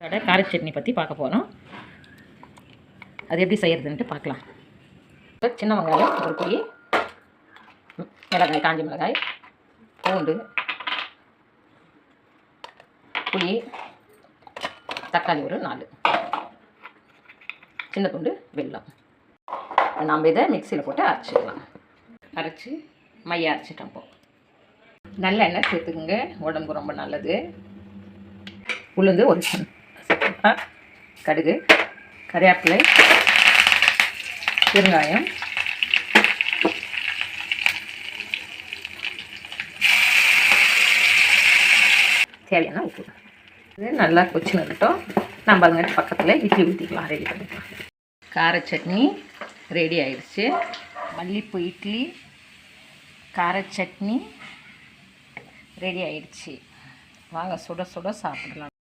கார சட்னி பற்றி பார்க்க போகிறோம். அது எப்படி செய்கிறதுன்ட்டு பார்க்கலாம். சின்ன வெங்காயம் ஒரு பொடி, மிளகாய், காஞ்ச மிளகாய், பூண்டு, புளி, தக்காளி ஒரு 4, சின்ன துண்டு வெல்லம். நம்ம இதை மிக்சியில் போட்டு அரைச்சிக்கலாம். அரைச்சி மைய அரைச்சிட்டோம். போ நல்லெண்ணெய் சேர்த்துக்குங்க, உடம்புக்கு ரொம்ப நல்லது. உளுந்து ஒரு கடுகு, கறிவேப்பிலை, பெருங்காயம், தேவையான உப்பு. இது நல்லா கொச்சி நிறுத்தோம். நம்ம அதுங்கிட்ட பக்கத்தில் இட்லி ஊற்றிக்கலாம், ரெடி பண்ணிக்கலாம். கார சட்னி ரெடி ஆயிடுச்சு. மல்லிப்பூ இட்லி, கார சட்னி ரெடி ஆயிடுச்சு. வாங்க சுட சுட சாப்பிடலாம்.